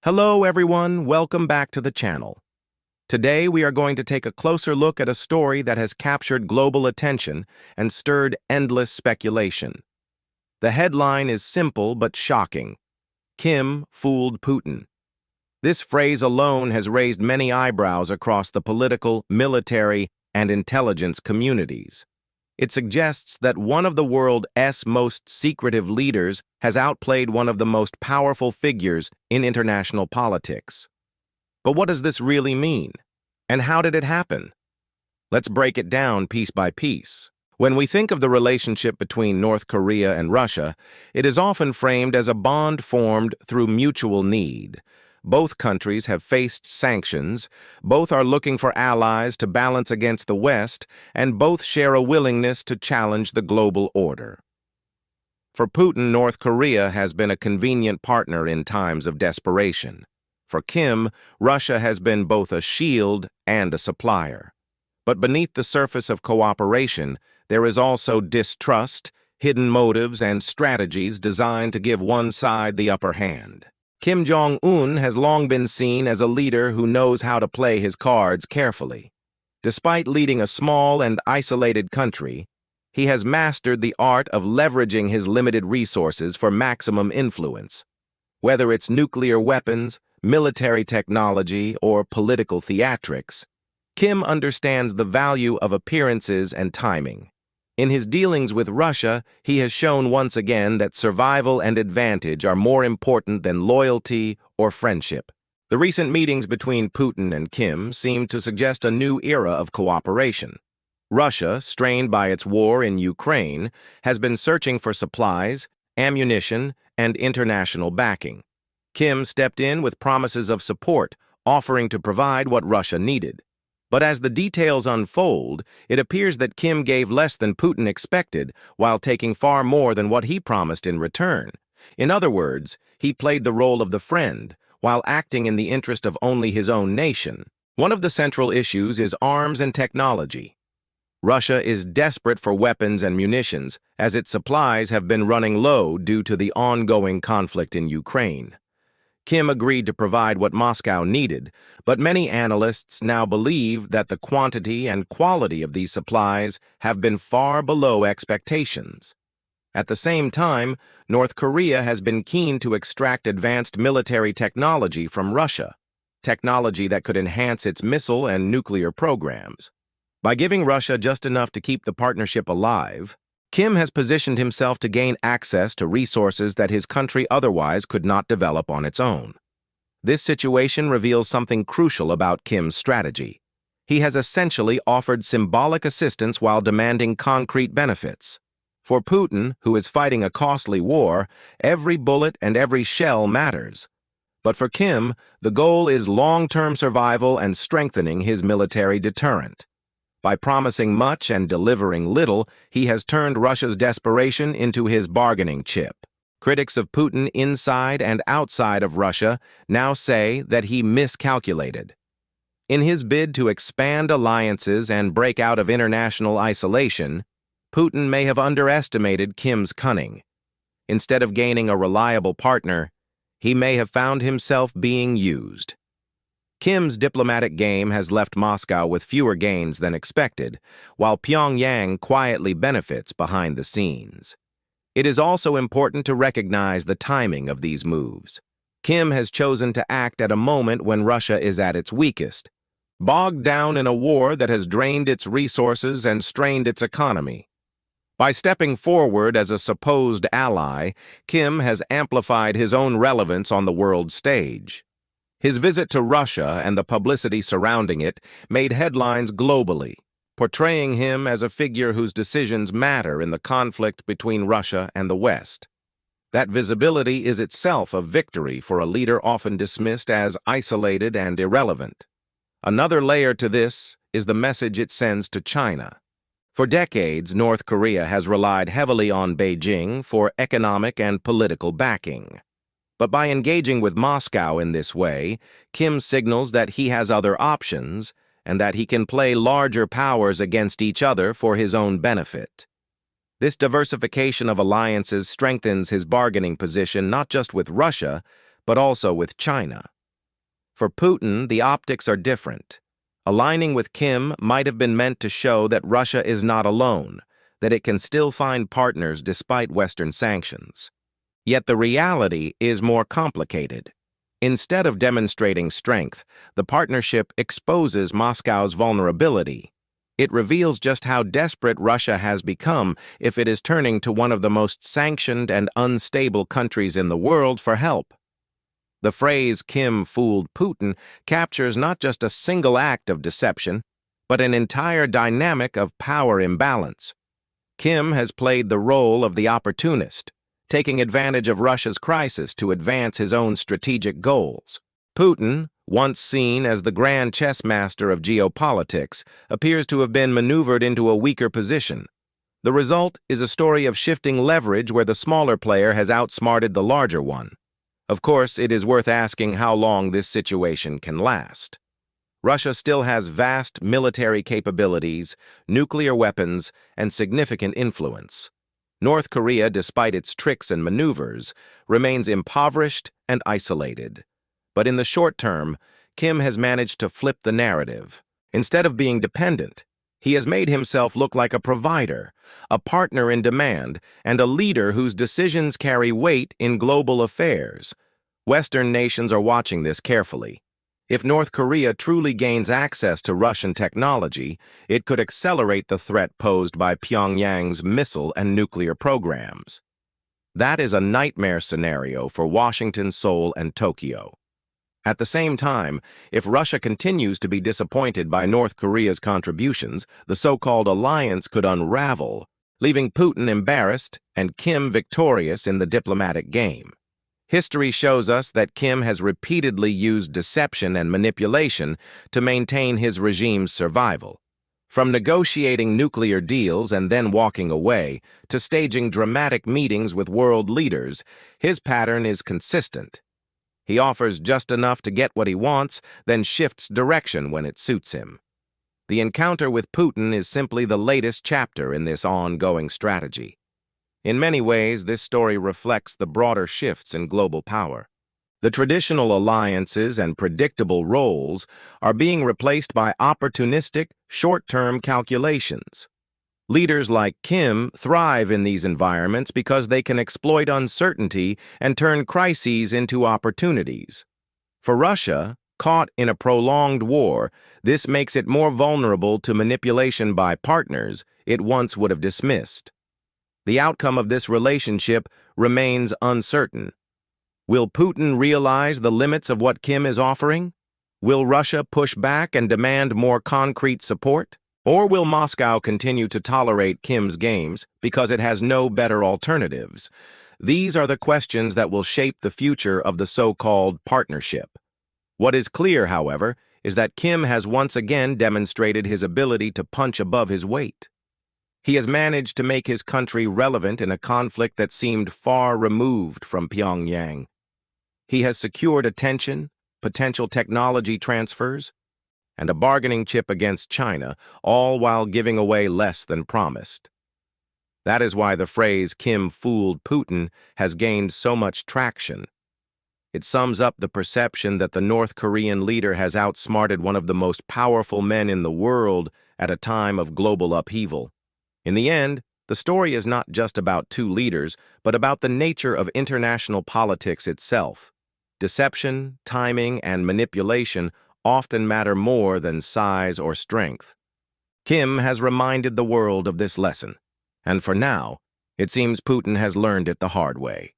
Hello everyone, welcome back to the channel. Today we are going to take a closer look at a story that has captured global attention and stirred endless speculation. The headline is simple but shocking. Kim fooled Putin. This phrase alone has raised many eyebrows across the political, military, and intelligence communities. It suggests that one of the world's most secretive leaders has outplayed one of the most powerful figures in international politics. But what does this really mean? And how did it happen? Let's break it down piece by piece. When we think of the relationship between North Korea and Russia, it is often framed as a bond formed through mutual need. Both countries have faced sanctions, both are looking for allies to balance against the West, and both share a willingness to challenge the global order. For Putin, North Korea has been a convenient partner in times of desperation. For Kim, Russia has been both a shield and a supplier. But beneath the surface of cooperation, there is also distrust, hidden motives, and strategies designed to give one side the upper hand. Jong Un has long been seen as a leader who knows how to play his cards carefully. Despite leading a small and isolated country, he has mastered the art of leveraging his limited resources for maximum influence. Whether it's nuclear weapons, military technology, or political theatrics, Kim understands the value of appearances and timing. In his dealings with Russia, he has shown once again that survival and advantage are more important than loyalty or friendship. The recent meetings between Putin and Kim seem to suggest a new era of cooperation. Russia, strained by its war in Ukraine, has been searching for supplies, ammunition, and international backing. Kim stepped in with promises of support, offering to provide what Russia needed. But as the details unfold, it appears that Kim gave less than Putin expected, while taking far more than what he promised in return. In other words, he played the role of the friend, while acting in the interest of only his own nation. One of the central issues is arms and technology. Russia is desperate for weapons and munitions, as its supplies have been running low due to the ongoing conflict in Ukraine. Kim agreed to provide what Moscow needed, but many analysts now believe that the quantity and quality of these supplies have been far below expectations. At the same time, North Korea has been keen to extract advanced military technology from Russia, technology that could enhance its missile and nuclear programs. By giving Russia just enough to keep the partnership alive, Kim has positioned himself to gain access to resources that his country otherwise could not develop on its own. This situation reveals something crucial about Kim's strategy. He has essentially offered symbolic assistance while demanding concrete benefits. For Putin, who is fighting a costly war, every bullet and every shell matters. But for Kim, the goal is long-term survival and strengthening his military deterrent. By promising much and delivering little, he has turned Russia's desperation into his bargaining chip. Critics of Putin inside and outside of Russia now say that he miscalculated. In his bid to expand alliances and break out of international isolation, Putin may have underestimated Kim's cunning. Instead of gaining a reliable partner, he may have found himself being used. Kim's diplomatic game has left Moscow with fewer gains than expected, while Pyongyang quietly benefits behind the scenes. It is also important to recognize the timing of these moves. Kim has chosen to act at a moment when Russia is at its weakest, bogged down in a war that has drained its resources and strained its economy. By stepping forward as a supposed ally, Kim has amplified his own relevance on the world stage. His visit to Russia and the publicity surrounding it made headlines globally, portraying him as a figure whose decisions matter in the conflict between Russia and the West. That visibility is itself a victory for a leader often dismissed as isolated and irrelevant. Another layer to this is the message it sends to China. For decades, North Korea has relied heavily on Beijing for economic and political backing. But by engaging with Moscow in this way, Kim signals that he has other options and that he can play larger powers against each other for his own benefit. This diversification of alliances strengthens his bargaining position not just with Russia, but also with China. For Putin, the optics are different. Aligning with Kim might have been meant to show that Russia is not alone, that it can still find partners despite Western sanctions. Yet the reality is more complicated. Instead of demonstrating strength, the partnership exposes Moscow's vulnerability. It reveals just how desperate Russia has become if it is turning to one of the most sanctioned and unstable countries in the world for help. The phrase "Kim fooled Putin" captures not just a single act of deception, but an entire dynamic of power imbalance. Kim has played the role of the opportunist, taking advantage of Russia's crisis to advance his own strategic goals. Putin, once seen as the grand chess master of geopolitics, appears to have been maneuvered into a weaker position. The result is a story of shifting leverage where the smaller player has outsmarted the larger one. Of course, it is worth asking how long this situation can last. Russia still has vast military capabilities, nuclear weapons, and significant influence. North Korea, despite its tricks and maneuvers, remains impoverished and isolated. But in the short term, Kim has managed to flip the narrative. Instead of being dependent, he has made himself look like a provider, a partner in demand, and a leader whose decisions carry weight in global affairs. Western nations are watching this carefully. If North Korea truly gains access to Russian technology, it could accelerate the threat posed by Pyongyang's missile and nuclear programs. That is a nightmare scenario for Washington, Seoul, and Tokyo. At the same time, if Russia continues to be disappointed by North Korea's contributions, the so-called alliance could unravel, leaving Putin embarrassed and Kim victorious in the diplomatic game. History shows us that Kim has repeatedly used deception and manipulation to maintain his regime's survival. From negotiating nuclear deals and then walking away, to staging dramatic meetings with world leaders, his pattern is consistent. He offers just enough to get what he wants, then shifts direction when it suits him. The encounter with Putin is simply the latest chapter in this ongoing strategy. In many ways, this story reflects the broader shifts in global power. The traditional alliances and predictable roles are being replaced by opportunistic, short-term calculations. Leaders like Kim thrive in these environments because they can exploit uncertainty and turn crises into opportunities. For Russia, caught in a prolonged war, this makes it more vulnerable to manipulation by partners it once would have dismissed. The outcome of this relationship remains uncertain. Will Putin realize the limits of what Kim is offering? Will Russia push back and demand more concrete support? Or will Moscow continue to tolerate Kim's games because it has no better alternatives? These are the questions that will shape the future of the so-called partnership. What is clear, however, is that Kim has once again demonstrated his ability to punch above his weight. He has managed to make his country relevant in a conflict that seemed far removed from Pyongyang. He has secured attention, potential technology transfers, and a bargaining chip against China, all while giving away less than promised. That is why the phrase "Kim fooled Putin" has gained so much traction. It sums up the perception that the North Korean leader has outsmarted one of the most powerful men in the world at a time of global upheaval. In the end, the story is not just about two leaders, but about the nature of international politics itself. Deception, timing, and manipulation often matter more than size or strength. Kim has reminded the world of this lesson, and for now, it seems Putin has learned it the hard way.